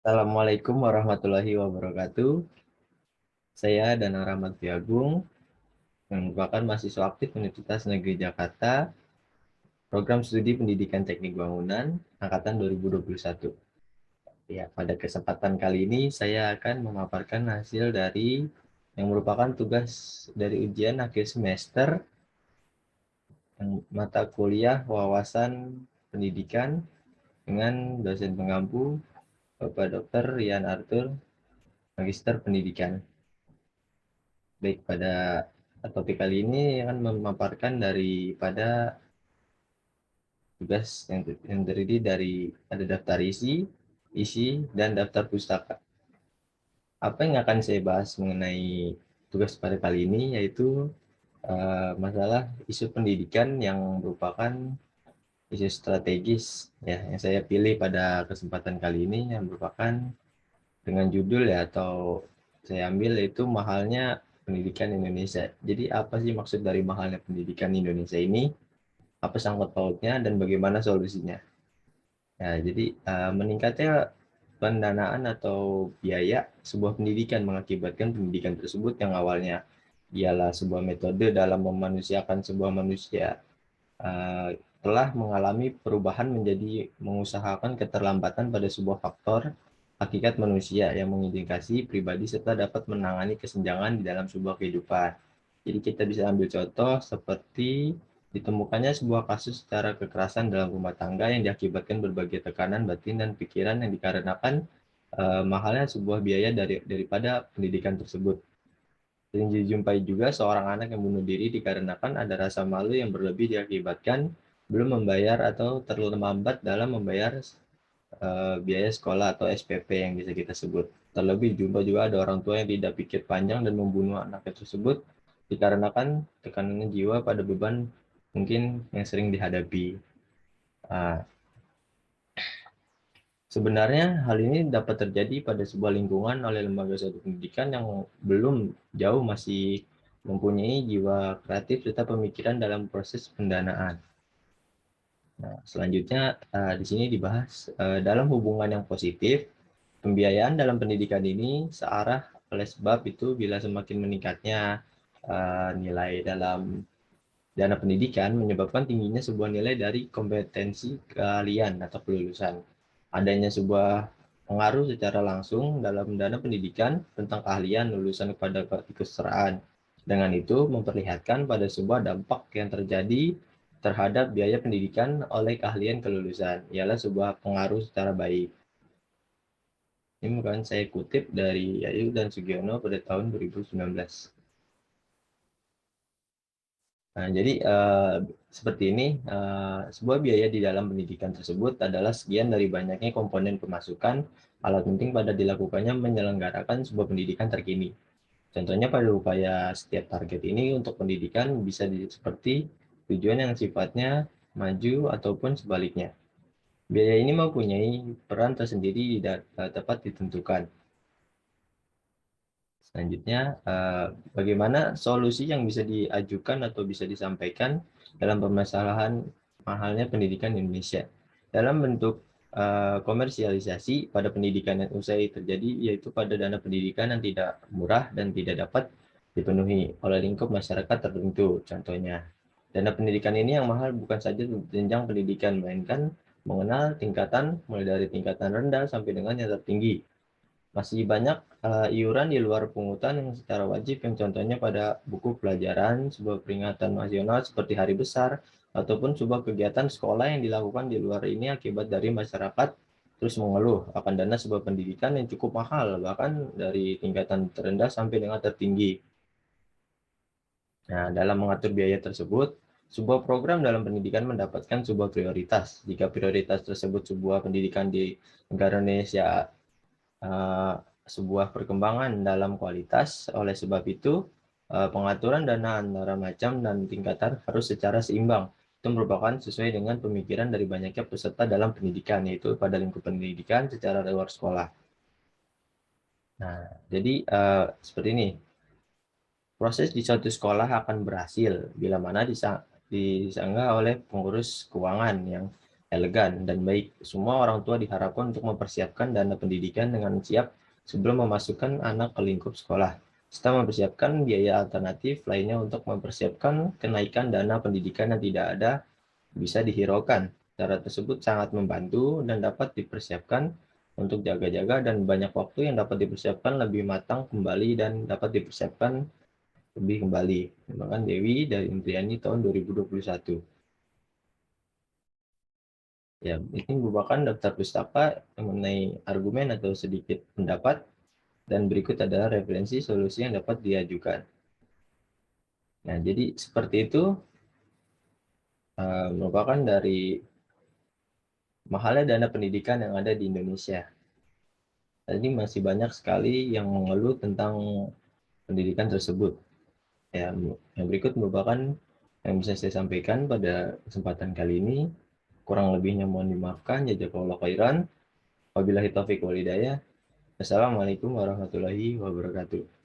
Assalamualaikum warahmatullahi wabarakatuh. Saya Danang Rahmat Wiagung, yang merupakan mahasiswa aktif Universitas Negeri Jakarta, Program Studi Pendidikan Teknik Bangunan, Angkatan 2021. Ya, pada kesempatan kali ini saya akan memaparkan hasil dari yang merupakan tugas dari ujian akhir semester mata kuliah wawasan pendidikan dengan dosen pengampu Bapak Dr. Rian Arthur, Magister Pendidikan. Baik, pada topik kali ini akan memaparkan daripada tugas yang terdiri dari ada daftar isi, dan daftar pustaka. Apa yang akan saya bahas mengenai tugas pada kali ini yaitu masalah isu pendidikan yang merupakan isu strategis ya yang saya pilih pada kesempatan kali ini yang merupakan dengan judul ya atau saya ambil yaitu mahalnya pendidikan Indonesia. Jadi apa sih maksud dari mahalnya pendidikan Indonesia ini? Apa sangkut pautnya dan bagaimana solusinya? Ya, jadi meningkatnya pendanaan atau biaya sebuah pendidikan mengakibatkan pendidikan tersebut yang awalnya ialah sebuah metode dalam memanusiakan sebuah manusia telah mengalami perubahan menjadi mengusahakan keterlambatan pada sebuah faktor hakikat manusia yang mengindikasi pribadi serta dapat menangani kesenjangan di dalam sebuah kehidupan. Jadi kita bisa ambil contoh seperti ditemukannya sebuah kasus secara kekerasan dalam rumah tangga yang diakibatkan berbagai tekanan batin dan pikiran yang dikarenakan mahalnya sebuah biaya daripada pendidikan tersebut. Sering dijumpai juga seorang anak yang bunuh diri dikarenakan ada rasa malu yang berlebih diakibatkan belum membayar atau terlambat dalam membayar biaya sekolah atau SPP yang bisa kita sebut. Terlebih jumpa juga ada orang tua yang tidak pikir panjang dan membunuh anaknya tersebut dikarenakan tekanan jiwa pada beban mungkin yang sering dihadapi. Uh, Sebenarnya hal ini dapat terjadi pada sebuah lingkungan oleh lembaga suatu pendidikan yang belum jauh masih mempunyai jiwa kreatif serta pemikiran dalam proses pendanaan. Nah, selanjutnya di sini dibahas dalam hubungan yang positif, pembiayaan dalam pendidikan ini searah oleh sebab itu bila semakin meningkatnya nilai dalam dana pendidikan menyebabkan tingginya sebuah nilai dari kompetensi keahlian atau kelulusan. Adanya sebuah pengaruh secara langsung dalam dana pendidikan tentang keahlian lulusan kepada keikutsertaan. Dengan itu memperlihatkan pada sebuah dampak yang terjadi terhadap biaya pendidikan oleh keahlian kelulusan, ialah sebuah pengaruh secara baik. Ini bukan saya kutip dari Yayu dan Sugiono pada tahun 2019. Nah, jadi seperti ini, sebuah biaya di dalam pendidikan tersebut adalah sekian dari banyaknya komponen pemasukan alat penting pada dilakukannya menyelenggarakan sebuah pendidikan terkini. Contohnya pada upaya setiap target ini untuk pendidikan bisa seperti tujuan yang sifatnya maju ataupun sebaliknya. Biaya ini mempunyai peran tersendiri dapat ditentukan. Selanjutnya, bagaimana solusi yang bisa diajukan atau bisa disampaikan dalam permasalahan mahalnya pendidikan Indonesia. Dalam bentuk komersialisasi pada pendidikan yang usai terjadi, yaitu pada dana pendidikan yang tidak murah dan tidak dapat dipenuhi oleh lingkup masyarakat tertentu. Contohnya, dana pendidikan ini yang mahal bukan saja jenjang pendidikan, melainkan mengenal tingkatan mulai dari tingkatan rendah sampai dengan yang tertinggi. Masih banyak iuran di luar pungutan yang secara wajib yang contohnya pada buku pelajaran, sebuah peringatan nasional seperti Hari Besar, ataupun sebuah kegiatan sekolah yang dilakukan di luar ini akibat dari masyarakat terus mengeluh akan dana sebuah pendidikan yang cukup mahal, bahkan dari tingkatan terendah sampai dengan tertinggi. Nah, dalam mengatur biaya tersebut, sebuah program dalam pendidikan mendapatkan sebuah prioritas. Jika prioritas tersebut sebuah pendidikan di negara Indonesia sebuah perkembangan dalam kualitas. Oleh sebab itu, pengaturan dana antara macam dan tingkatan harus secara seimbang. Itu merupakan sesuai dengan pemikiran dari banyaknya peserta dalam pendidikan, yaitu pada lingkup pendidikan secara luar sekolah. Nah, jadi seperti ini. Proses di suatu sekolah akan berhasil bila mana disanggah oleh pengurus keuangan yang elegan, dan baik. Semua orang tua diharapkan untuk mempersiapkan dana pendidikan dengan siap sebelum memasukkan anak ke lingkup sekolah, serta mempersiapkan biaya alternatif lainnya untuk mempersiapkan kenaikan dana pendidikan yang tidak ada bisa dihiraukan. Cara tersebut sangat membantu dan dapat dipersiapkan untuk jaga-jaga dan banyak waktu yang dapat dipersiapkan lebih matang kembali dan dapat dipersiapkan lebih kembali. Terima Dewi dari Intriani tahun 2021. Ya, ini merupakan daftar pustaka mengenai argumen atau sedikit pendapat, dan berikut adalah referensi solusi yang dapat diajukan. Nah, jadi seperti itu merupakan dari mahalnya dana pendidikan yang ada di Indonesia. Tadi masih banyak sekali yang mengeluh tentang pendidikan tersebut. Ya, yang berikut merupakan yang bisa saya sampaikan pada kesempatan kali ini. Kurang lebihnya mohon dimaafkan. Jazakallahu khairan. Wabillahi taufiq wal hidayah. Assalamualaikum warahmatullahi wabarakatuh.